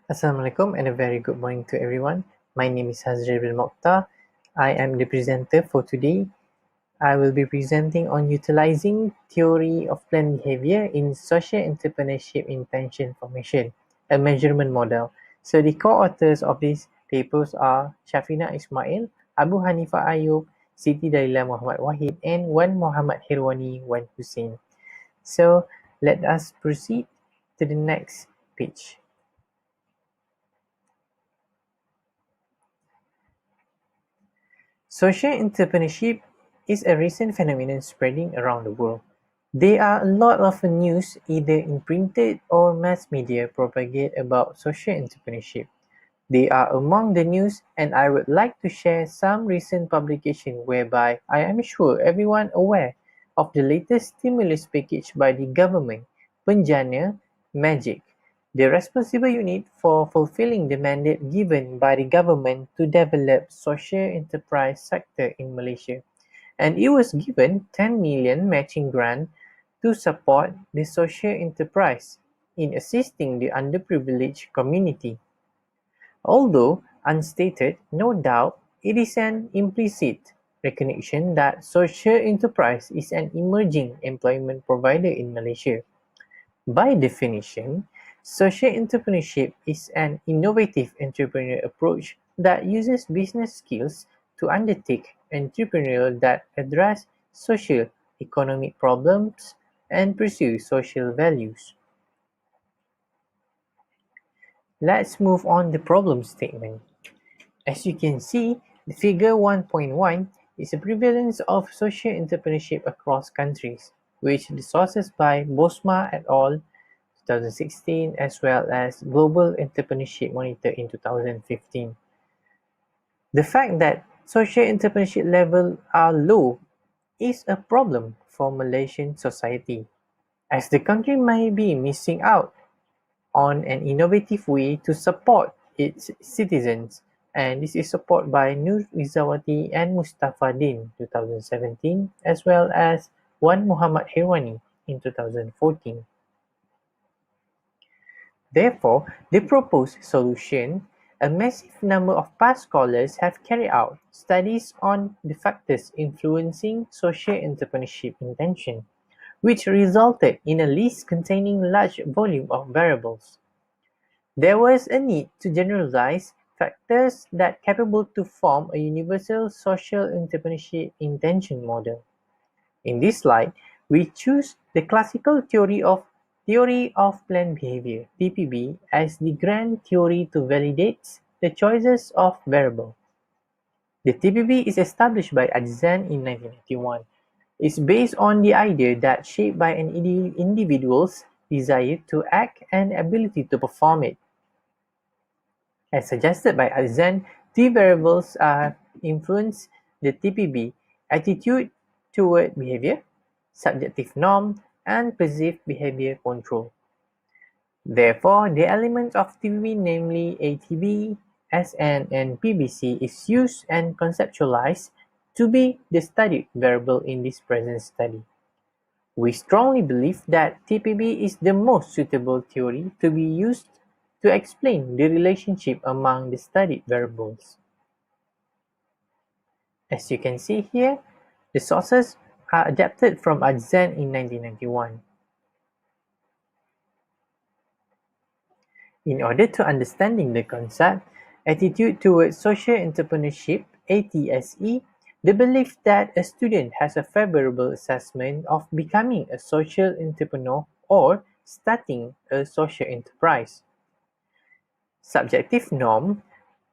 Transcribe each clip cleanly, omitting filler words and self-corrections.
Assalamualaikum and a very good morning to everyone. My name is Hazril bin Mokhtar. I am the presenter for today. I will be presenting on utilizing theory of planned behavior in social entrepreneurship intention formation, a measurement model. So the co-authors of these papers are Shafina Ismail, Abu Hanifa Ayub, Siti Daleela Muhammad Wahid, and Wan Muhammad Hirwani Wan Hussein. So let us proceed to the next page. Social entrepreneurship is a recent phenomenon spreading around the world. There are a lot of news, either in printed or mass media, propagate about social entrepreneurship. They are among the news, and I would like to share some recent publication whereby I am sure everyone aware of the latest stimulus package by the government, Penjana Magic, the responsible unit for fulfilling the mandate given by the government to develop social enterprise sector in Malaysia. And it was given 10 million matching grant to support the social enterprise in assisting the underprivileged community. Although unstated, no doubt it is an implicit recognition that social enterprise is an emerging employment provider in Malaysia. By definition, social entrepreneurship is an innovative entrepreneurial approach that uses business skills to undertake entrepreneurial that address social economic problems and pursue social values. Let's move on the problem statement. As you can see, the figure 1.1 is a prevalence of social entrepreneurship across countries, which the sources by Bosma et al. 2016 as well as Global Entrepreneurship Monitor in 2015. The fact that social entrepreneurship levels are low is a problem for Malaysian society, as the country may be missing out on an innovative way to support its citizens, and this is supported by Nur Rizawati and Mustafa Din 2017 as well as Wan Muhammad Hirwani in 2014. Therefore, the proposed solution, a massive number of past scholars have carried out studies on the factors influencing social entrepreneurship intention, which resulted in a list containing large volume of variables. There was a need to generalize factors that capable to form a universal social entrepreneurship intention model. In this slide, we choose the classical theory of planned behavior (TPB) as the grand theory to validate the choices of variable. The TPB is established by Ajzan in 1991. It's based on the idea that shaped by an individual's desire to act and ability to perform it. As suggested by Ajzan, three variables influence the TPB: attitude toward behavior, subjective norm, and perceived behavior control. Therefore, the elements of TPB, namely ATB, SN, and PBC, is used and conceptualized to be the studied variable in this present study. We strongly believe that TPB is the most suitable theory to be used to explain the relationship among the studied variables. As you can see here, the sources are adapted from Ajzan in 1991. In order to understanding the concept, attitude towards social entrepreneurship, ATSE, the belief that a student has a favorable assessment of becoming a social entrepreneur or starting a social enterprise. Subjective norm,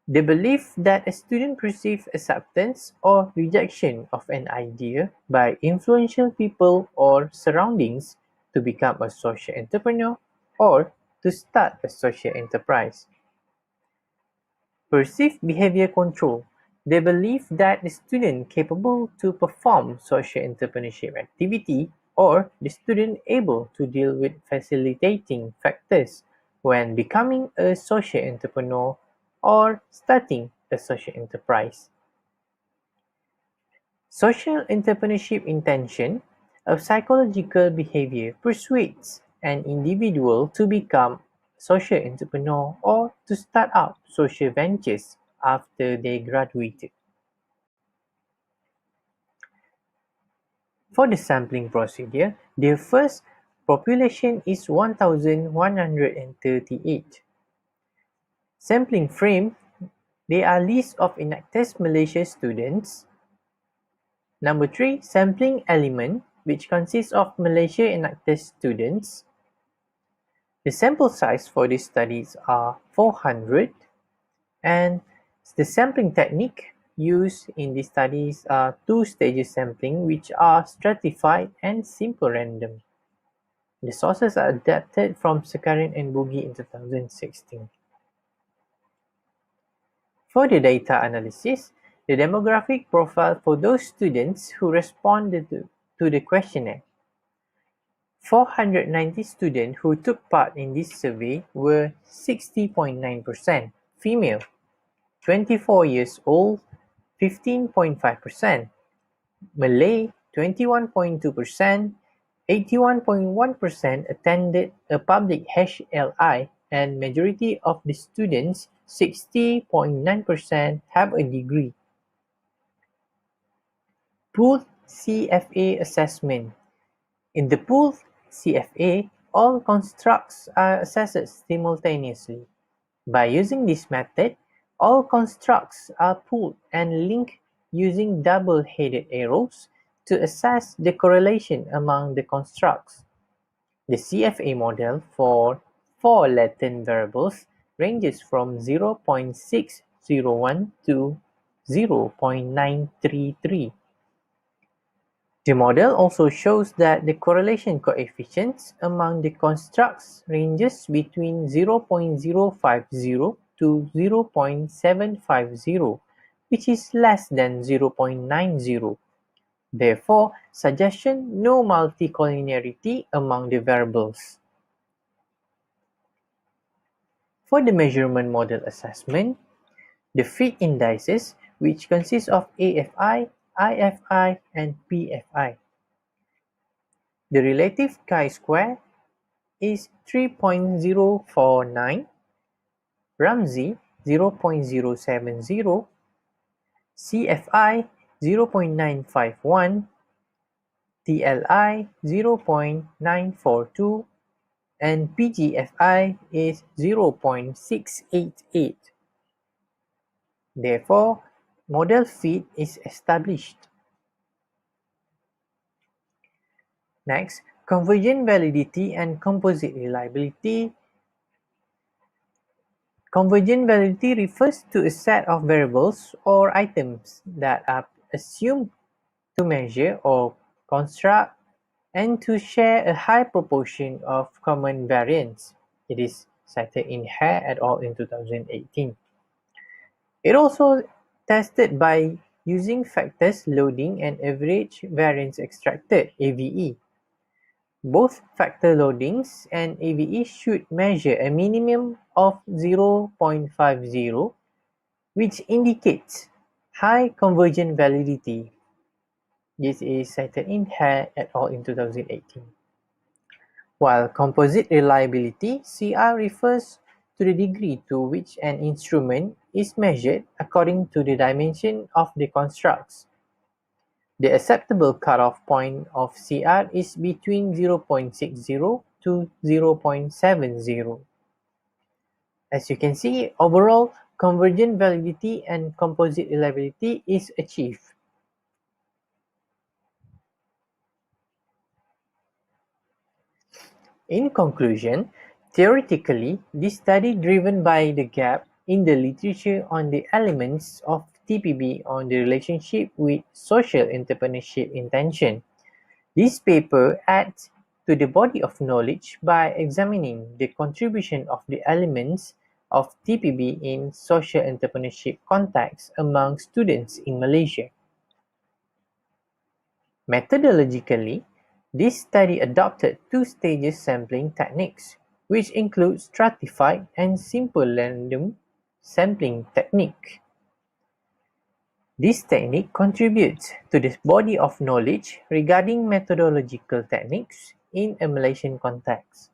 the belief that a student perceives acceptance or rejection of an idea by influential people or surroundings to become a social entrepreneur or to start a social enterprise. Perceived behavior control, the belief that the student capable to perform social entrepreneurship activity or the student able to deal with facilitating factors when becoming a social entrepreneur or starting a social enterprise. Social entrepreneurship intention, a psychological behavior, persuades an individual to become social entrepreneur or to start up social ventures after they graduated. For the sampling procedure, the first population is 1,138. Sampling frame, they are list of enacted Malaysia students. Number 3, sampling element, which consists of Malaysia enacted students. The sample size for these studies are 400, and the sampling technique used in these studies are two-stage sampling, which are stratified and simple random. The sources are adapted from Sekaran and Bugis in 2016. For the data analysis, the demographic profile for those students who responded to the questionnaire. 490 students who took part in this survey were 60.9% female, 24 years old, 15.5%, Malay, 21.2%, 81.1% attended a public HLI, and majority of the students, 60.9%, have a degree. Pooled CFA assessment. In the pooled CFA, all constructs are assessed simultaneously. By using this method, all constructs are pooled and linked using double-headed arrows to assess the correlation among the constructs. The CFA model for 4 latent variables ranges from 0.601 to 0.933. The model also shows that the correlation coefficients among the constructs ranges between 0.050 to 0.750, which is less than 0.90. Therefore, suggestion no multicollinearity among the variables. For the measurement model assessment, the fit indices, which consist of AFI, IFI, and PFI. The relative chi-square is 3.049, Ramsey 0.070, CFI 0.951, TLI 0.942, and PGFI is 0.688. Therefore, model fit is established. Next, convergent validity and composite reliability. Convergent validity refers to a set of variables or items that are assumed to measure or construct and to share a high proportion of common variance. It is cited in Hare et al. In 2018. It also tested by using factors loading and average variance extracted (AVE). Both factor loadings and AVE should measure a minimum of 0.50, which indicates high convergent validity. This is cited in Hare et al. In 2018. While composite reliability (CR) refers to the degree to which an instrument is measured according to the dimension of the constructs. The acceptable cutoff point of CR is between 0.60 to 0.70. As you can see, overall convergent validity and composite reliability is achieved. In conclusion, theoretically, this study driven by the gap in the literature on the elements of TPB on the relationship with social entrepreneurship intention. This paper adds to the body of knowledge by examining the contribution of the elements of TPB in social entrepreneurship context among students in Malaysia. Methodologically, this study adopted two-stage sampling techniques, which include stratified and simple random sampling technique. This technique contributes to the body of knowledge regarding methodological techniques in a Malaysian context.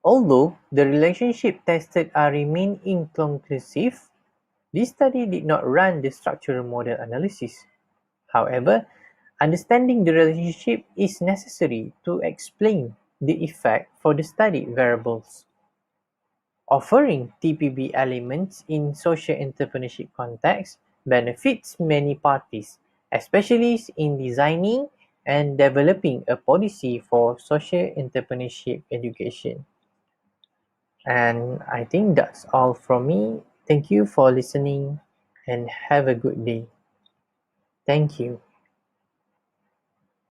Although the relationship tested are remain inconclusive, this study did not run the structural model analysis. However, understanding the relationship is necessary to explain the effect for the studied variables. Offering TPB elements in social entrepreneurship context benefits many parties, especially in designing and developing a policy for social entrepreneurship education. And I think that's all from me. Thank you for listening and have a good day. Thank you.